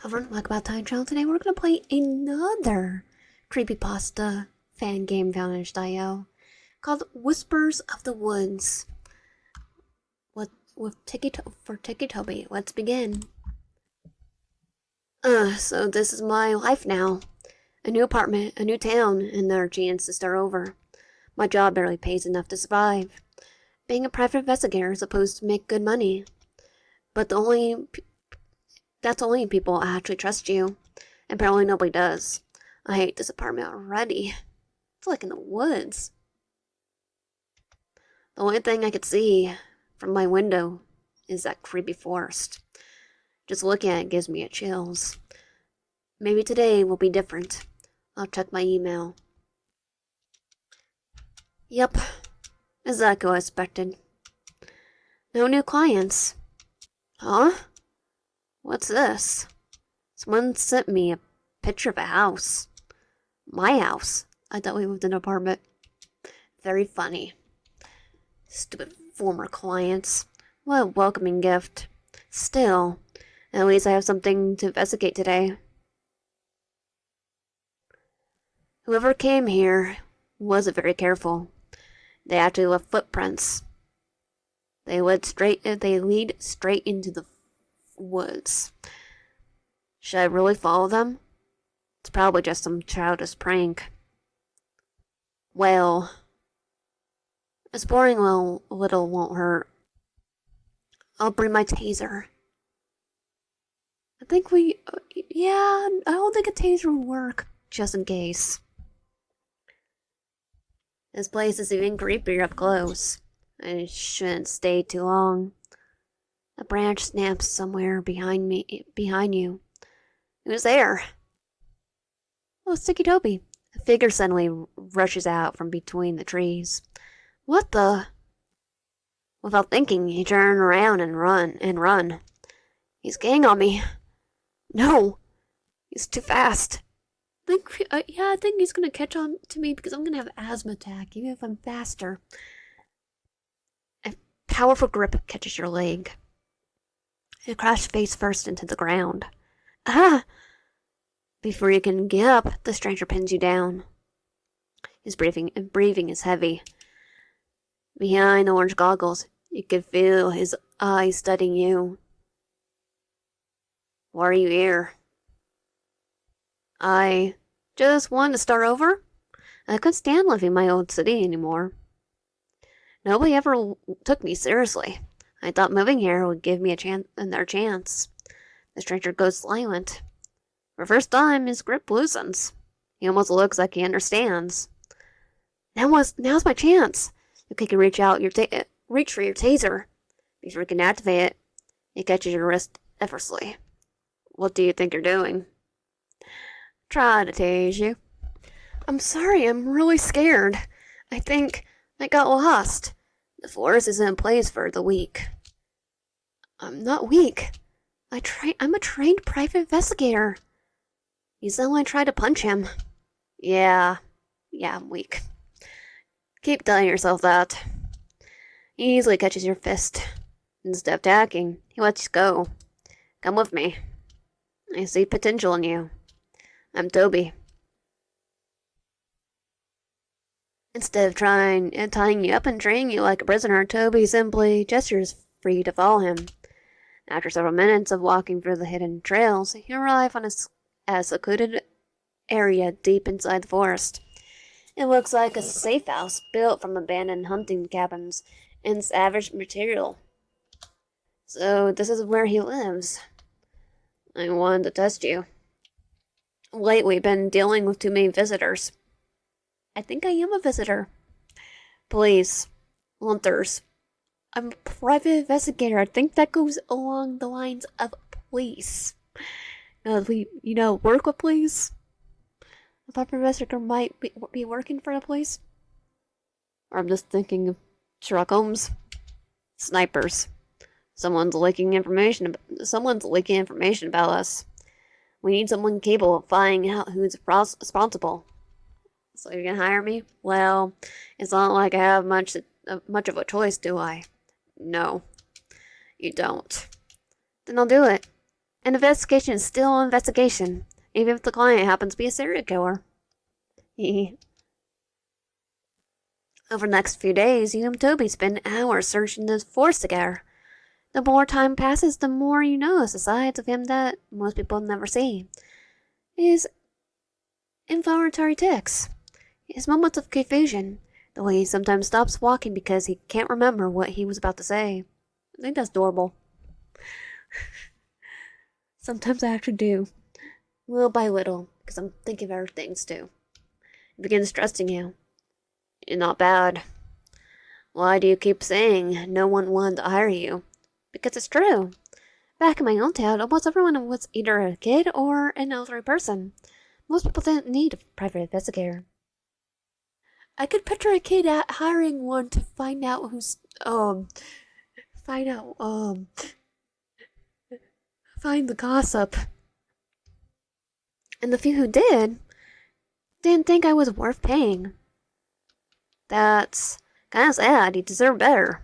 Welcome about Time Channel. Today we're going to play another Creepypasta fan game found.io called Whispers of the Woods with Ticci Toby. Let's begin. So this is my life now. A new apartment, a new town, and there are chance to start over. My job barely pays enough to survive. Being a private investigator is supposed to make good money. But that's only if people actually trust you. Apparently nobody does. I hate this apartment already. It's like in the woods. The only thing I could see from my window is that creepy forest. Just looking at it gives me chills. Maybe today will be different. I'll check my email. Yep, exactly what I expected. No new clients. Huh? What's this? Someone sent me a picture of a house. My house. I thought we lived in an apartment. Very funny. Stupid former clients. What a welcoming gift. Still, at least I have something to investigate today. Whoever came here wasn't very careful. They actually left footprints. They lead straight into the woods. Should I really follow them? It's probably just some childish prank. Well, exploring a little won't hurt. I'll bring my taser. I think I don't think a taser will work, just in case. This place is even creepier up close. I shouldn't stay too long. A branch snaps somewhere behind you. Who's there? Oh, it's Ticci Toby. A figure suddenly rushes out from between the trees. What the? Without thinking, he turned around and run. He's getting on me. No, he's too fast. I think he's gonna catch on to me because I'm gonna have an asthma attack, even if I'm faster. A powerful grip catches your leg. You crash face first into the ground. Ah! Before you can get up, the stranger pins you down. His breathing is heavy. Behind the orange goggles, you can feel his eyes studying you. Why are you here? I just wanted to start over. I couldn't stand living in my old city anymore. Nobody ever took me seriously. I thought moving here would give me another chance. The stranger goes silent. For the first time, his grip loosens. He almost looks like he understands. Now's my chance. You can reach for your taser. Before you can activate it, it catches your wrist effortlessly. What do you think you're doing? Try to tase you. I'm sorry, I'm really scared. I think I got lost. The forest isn't in place for the weak. I'm not weak. I'm a trained private investigator. You suddenly tried to punch him. Yeah, I'm weak. Keep telling yourself that. He easily catches your fist. Instead of attacking, he lets you go. Come with me. I see potential in you. I'm Toby. Instead of tying you up and training you like a prisoner, Toby simply gestures for you to follow him. After several minutes of walking through the hidden trails, you arrive on a secluded area deep inside the forest. It looks like a safe house built from abandoned hunting cabins and salvaged material. So this is where he lives. I wanted to test you. Lately, we've been dealing with too many visitors. I think I am a visitor. Police. Hunters. I'm a private investigator. I think that goes along the lines of police. We work with police. A private investigator might be working for the police. Or I'm just thinking of Sherlock Holmes. Snipers. Someone's leaking information about us. We need someone capable of finding out who's responsible. So you can hire me? Well, it's not like I have much of a choice, do I? No, you don't. Then I'll do it. An investigation is still an investigation, even if the client happens to be a serial killer. Over the next few days, you and Toby spend hours searching the forest together. The more time passes, the more you notice the sides of him that most people never see. His involuntary tics, his moments of confusion, the way he sometimes stops walking because he can't remember what he was about to say. I think that's adorable. Sometimes I actually do. Little by little, because I'm thinking of other things too. It begins stressing you. You're not bad. Why do you keep saying no one wanted to hire you? Because it's true. Back in my own town, almost everyone was either a kid or an elderly person. Most people didn't need a private investigator. I could picture a kid hiring one to find out find the gossip. And the few who didn't think I was worth paying. That's kind of sad. You deserve better.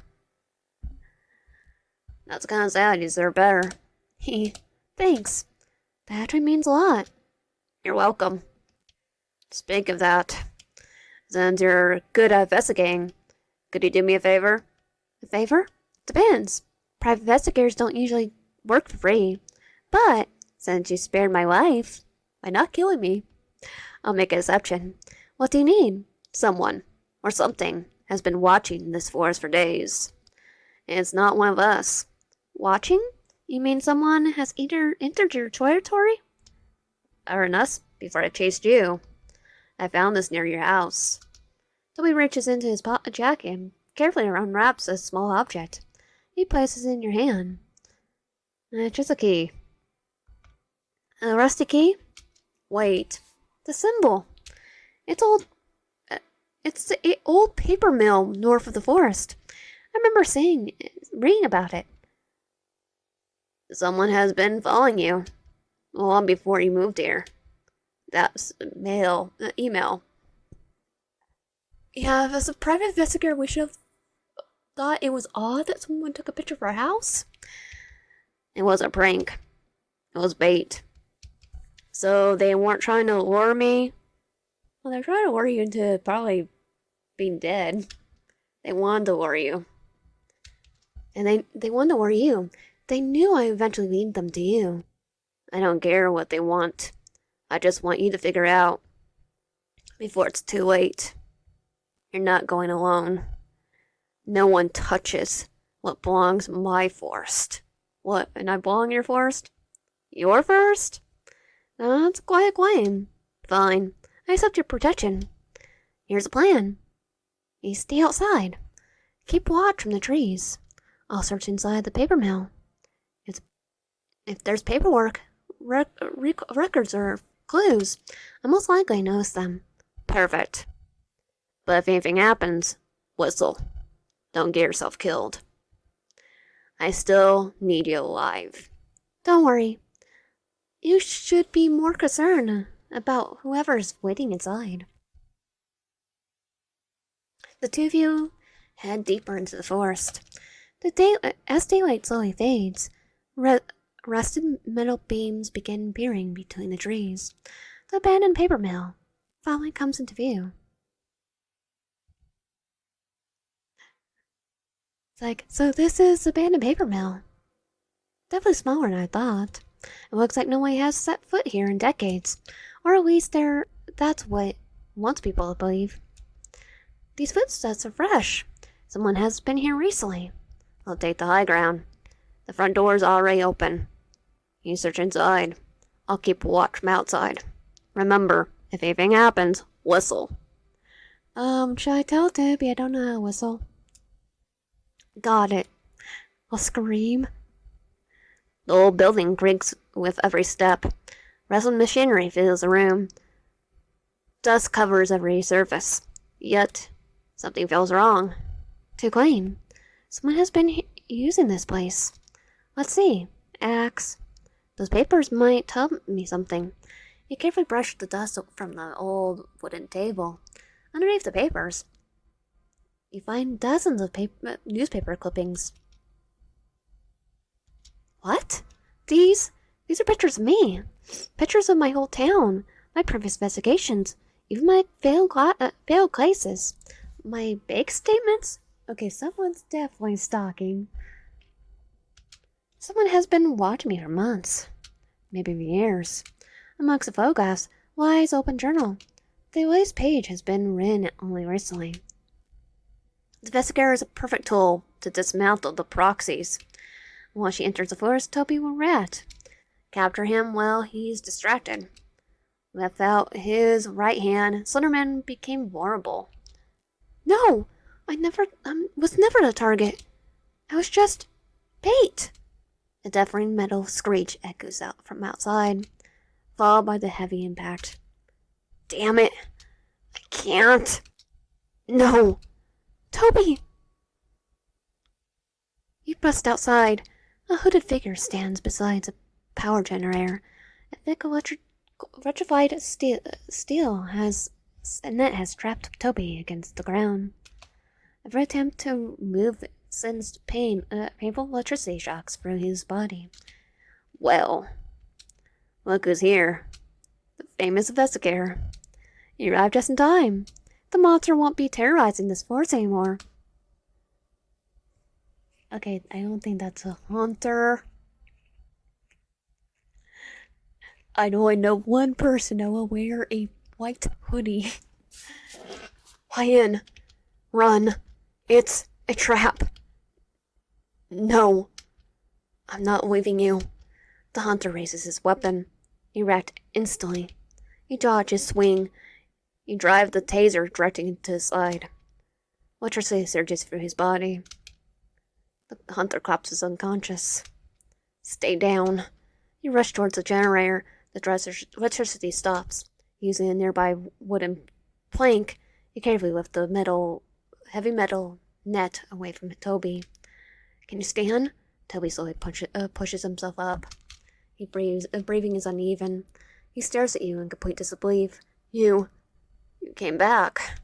That's kind of sad. You deserve better. Thanks. That actually means a lot. You're welcome. Speak of that, since you're good at investigating, could you do me a favor? A favor? Depends. Private investigators don't usually work for free. But, since you spared my life by not killing me, I'll make an exception. What do you need? Someone, or something, has been watching this forest for days. And it's not one of us. Watching? You mean someone has either entered your territory? Or us, before I chased you. I found this near your house. Toby reaches into his jacket and carefully unwraps a small object. He places it in your hand. It's just a key. A rusty key? Wait. The symbol. It's old. It's the old paper mill north of the forest. I remember reading about it. Someone has been following you long before you moved here. That's email. Yeah, as a private investigator, we should have thought it was odd that someone took a picture of our house. It was a prank. It was bait. So they weren't trying to lure me. Well, they're trying to lure you into probably being dead. They wanted to lure you. And they wanted to lure you. They knew I eventually lead them to you. I don't care what they want. I just want you to figure out before it's too late. You're not going alone. No one touches what belongs in my forest. What, and I belong in your forest? Your forest? That's quite a claim. Fine. I accept your protection. Here's a plan. You stay outside. Keep watch from the trees. I'll search inside the paper mill. If there's paperwork, records, or clues, I most likely notice them. Perfect. But if anything happens, whistle. Don't get yourself killed. I still need you alive. Don't worry. You should be more concerned about whoever's waiting inside. The two of you head deeper into the forest. As daylight slowly fades, rusted metal beams begin peering between the trees. The abandoned paper mill finally comes into view. It's like, so this is the abandoned paper mill. Definitely smaller than I thought. It looks like no one has set foot here in decades. Or at least that's what wants people to believe. These footsteps are fresh. Someone has been here recently. I'll take the high ground. The front door is already open. You search inside. I'll keep watch from outside. Remember, if anything happens, whistle. Should I tell Toby I don't know how to whistle? Got it. I'll scream. The old building creaks with every step. Rustling machinery fills the room. Dust covers every surface. Yet, something feels wrong. Too clean. Someone has been using this place. Let's see. Axe. Those papers might tell me something. You carefully brush the dust from the old wooden table. Underneath the papers, you find dozens of newspaper clippings. What? These These are pictures of me. Pictures of my whole town. My previous investigations. Even my failed cases. My bank statements? Okay, someone's definitely stalking. Someone has been watching me for months. Maybe years. Amongst the photographs lies open journal. The latest page has been written only recently. The investigator is a perfect tool to dismantle the proxies. Once she enters the forest, Toby will rat. Capture him while he's distracted. Without his right hand, Slenderman became vulnerable. No! I was never the target. I was just bait. A deafening metal screech echoes out from outside, followed by the heavy impact. Damn it! I can't! No! Toby! You bust outside. A hooded figure stands beside a power generator. A thick electrified steel has a net has trapped Toby against the ground. Every attempt to move sends painful electricity shocks through his body. Well, look who's here. The famous investigator. You arrived just in time. The monster won't be terrorizing this forest anymore. Okay, I don't think that's a hunter. I know one person that will wear a white hoodie. Why in? Run. It's a trap. No. I'm not leaving you. The hunter raises his weapon. You react instantly. You dodge his swing. You drive the taser directly into his side. Electricity surges through his body. The hunter collapses unconscious. Stay down. You rush towards the generator. The electricity stops. Using a nearby wooden plank, you carefully lift the heavy metal net away from Toby. Can you stand? Toby slowly pushes himself up. Breathing is uneven. He stares at you in complete disbelief. You came back.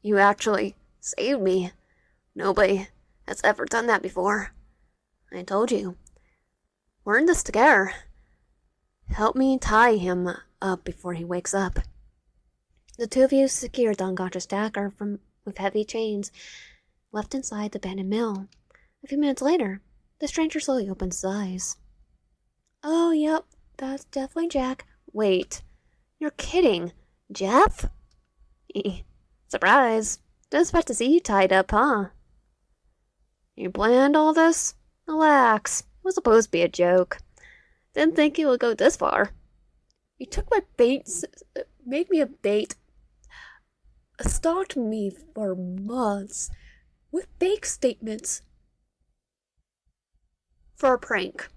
You actually saved me. Nobody has ever done that before. I told you. We're in this together. Help me tie him up before he wakes up. The two of you secure the unconscious Dagger with heavy chains left inside the abandoned mill. A few minutes later, the stranger slowly opens his eyes. Oh, yep, that's definitely Jack. Wait, you're kidding. Jeff? Surprise. Didn't expect to see you tied up, huh? You planned all this? Relax. It was supposed to be a joke. Didn't think it would go this far. You took my bait, made me a bait, stalked me for months with fake statements for a prank.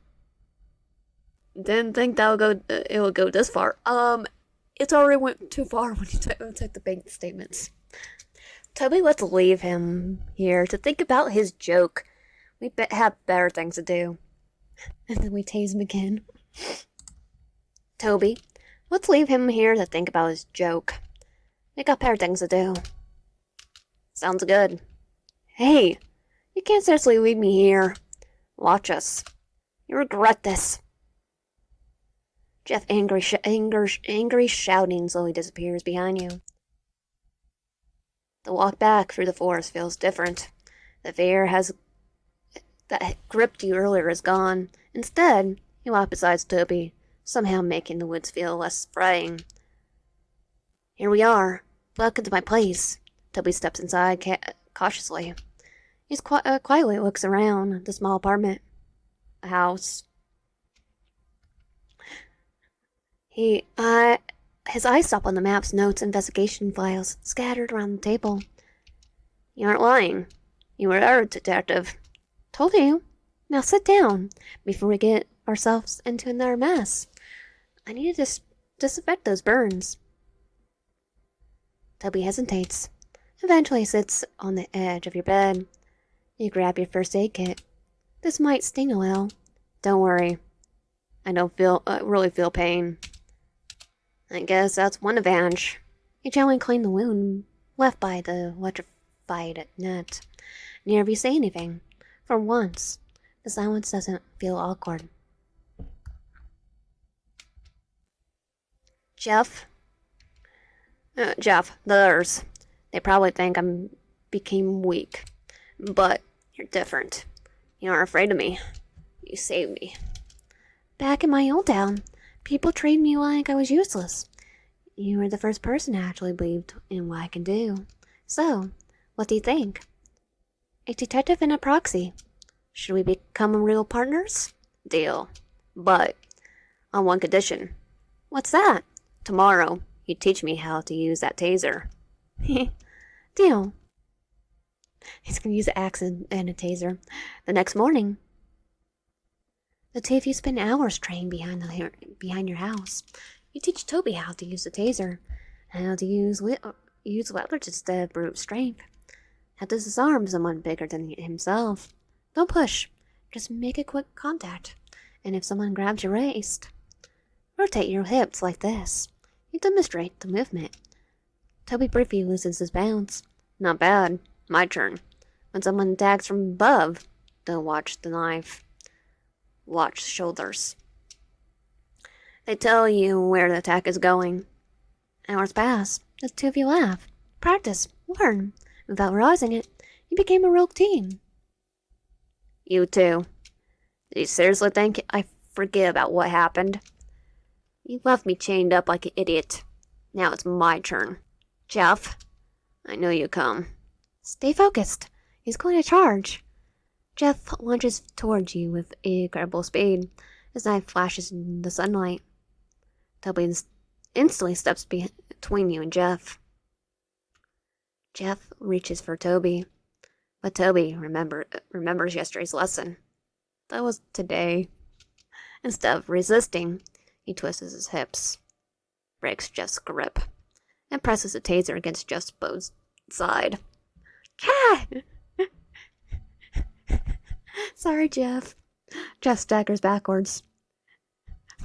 Didn't think it would go this far. It already went too far when you took the bank statements. Toby, let's leave him here to think about his joke. We have better things to do. And then we tase him again. Toby, let's leave him here to think about his joke. We got better things to do. Sounds good. Hey, you can't seriously leave me here. Watch us. You regret this. Jeff angry shouting slowly disappears behind you. The walk back through the forest feels different. The fear that gripped you earlier is gone. Instead, you walk beside Toby, somehow making the woods feel less frightening. Here we are. Welcome to my place. Toby steps inside cautiously. He quietly looks around the small apartment. A house. His eyes stop on the maps, notes, investigation files scattered around the table. You aren't lying. You were a detective. Told you. Now sit down before we get ourselves into another mess. I need to disinfect those burns. Toby hesitates. Eventually sits on the edge of your bed. You grab your first aid kit. This might sting a little. Don't worry. I don't really feel pain. I guess that's one advantage. You gently clean the wound left by the electrified net. Neither of you say anything. For once, the silence doesn't feel awkward. Jeff? Jeff, the others. They probably think I'm became weak. But you're different. You aren't afraid of me. You saved me. Back in my old town, people treated me like I was useless. You were the first person who actually believed in what I can do. So, what do you think? A detective and a proxy. Should we become real partners? Deal. But on one condition. What's that? Tomorrow, you teach me how to use that taser. Deal. He's gonna use an axe and a taser. The next morning, the two of you spend hours training behind your house. You teach Toby how to use the taser, and how to use leverage instead of brute strength. How to disarm someone bigger than himself. Don't push. Just make a quick contact. And if someone grabs your waist, rotate your hips like this. You demonstrate the movement. Toby briefly loses his balance. Not bad. My turn. When someone attacks from above, don't watch the knife. Watch shoulders. They tell you where the attack is going. Hours pass. The two of you laugh. Practice. Learn. Without realizing it, you became a real team. You too. Do you seriously think I forget about what happened? You left me chained up like an idiot. Now it's my turn. Jeff, I know you come. Stay focused. He's going to charge. Jeff lunges towards you with incredible speed. His knife flashes in the sunlight. Toby instantly steps between you and Jeff. Jeff reaches for Toby, but Toby remembers yesterday's lesson. That was today. Instead of resisting, he twists his hips, breaks Jeff's grip, and presses the taser against Jeff's both side. Cat! Sorry, Jeff. Jeff staggers backwards.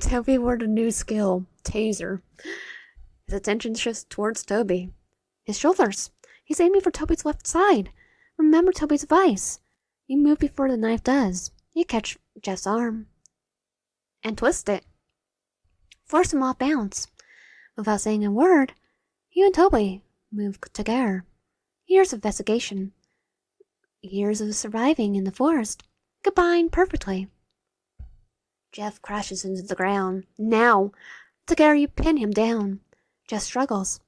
Toby learned a new skill, taser. His attention shifts towards Toby. His shoulders. He's aiming for Toby's left side. Remember Toby's advice. You move before the knife does. You catch Jeff's arm and twist it. Force him off balance. Without saying a word, you and Toby move together. Years of investigation. Years of surviving in the forest. Combined perfectly. Jeff crashes into the ground. Now, together you pin him down. Jeff struggles.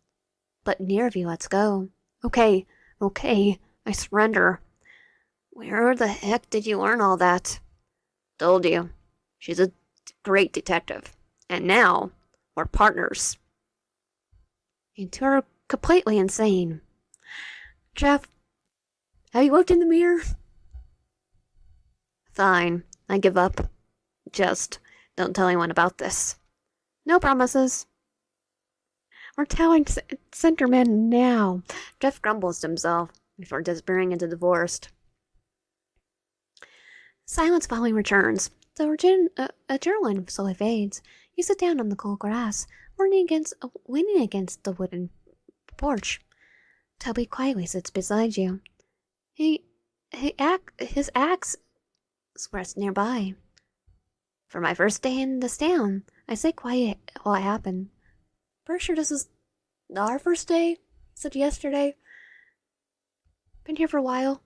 But neither of you lets go. Okay, I surrender. Where the heck did you learn all that? Told you. She's a great detective. And now, we're partners. You two are completely insane. Jeff, have you looked in the mirror? Fine, I give up. Just don't tell anyone about this. No promises. We're telling Centerman now. Jeff grumbles to himself before disappearing into the forest. Silence finally returns. The adrenaline slowly fades. You sit down on the cold grass, leaning against the wooden porch. Toby quietly sits beside you. His axe rests nearby. For my first day in this town, I sit quiet while it happened. Pretty sure this is our first day? Said yesterday. Been here for a while.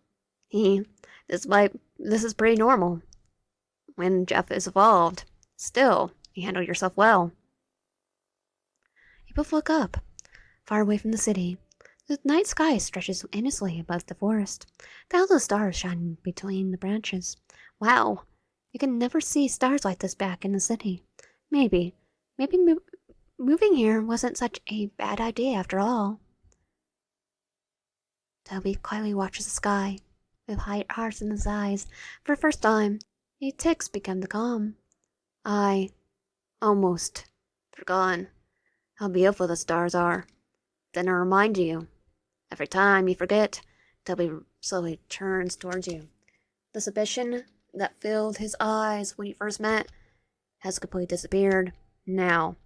This is pretty normal. When Jeff is evolved. Still, you handle yourself well. You both look up, far away from the city. The night sky stretches endlessly above the forest. Thousands of stars shine between the branches. Wow, you can never see stars like this back in the city. Maybe moving here wasn't such a bad idea after all. Toby quietly watches the sky, with hearts in his eyes. For the first time, his tics become the calm. I almost forgotten how beautiful the stars are. Then I remind you. Every time you forget, Toby slowly turns towards you. The suspicion that filled his eyes when you first met has completely disappeared. Now,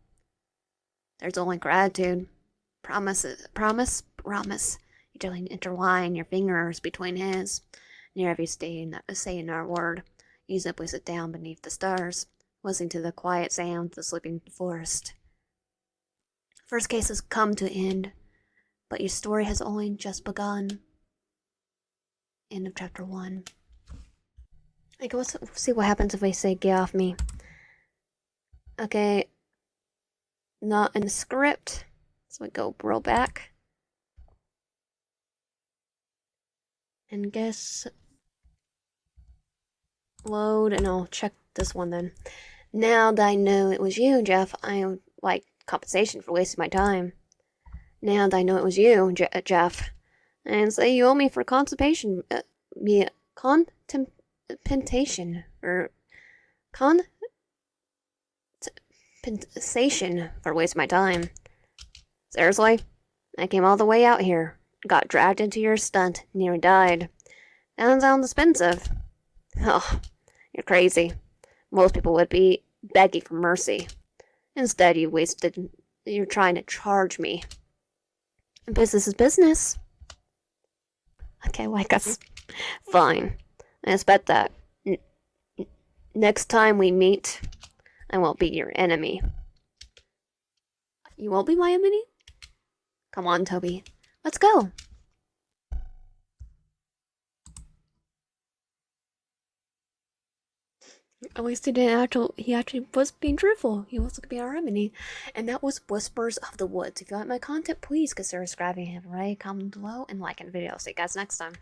there's only gratitude. Promise. You gently intertwine your fingers between his. Near every saying our word, you simply sit down beneath the stars, listening to the quiet sound of the sleeping forest. First case has come to end, but your story has only just begun. End of chapter 1. Okay, let's see what happens if I say get off me. Okay, not in the script, so we go roll back. And guess load, and I'll check this one then. Now that I know it was you, Jeff, I would like compensation for wasting my time. Now that I know it was you, Jeff, and say you owe me for constipation, contemplation, or compensation for wasting my time. Seriously? I came all the way out here, got dragged into your stunt, nearly died. That sounds expensive. Oh, you're crazy. Most people would be begging for mercy. Instead, you're trying to charge me. Business is business. Okay, like us. Fine. I expect that. Next time we meet, I won't be your enemy. You won't be my enemy? Come on, Toby. Let's go. At least he actually was being truthful. He wants to be our enemy. And that was Whispers of the Woods. If you like my content, please consider subscribing, right? Comment below and liking the video. See you guys next time.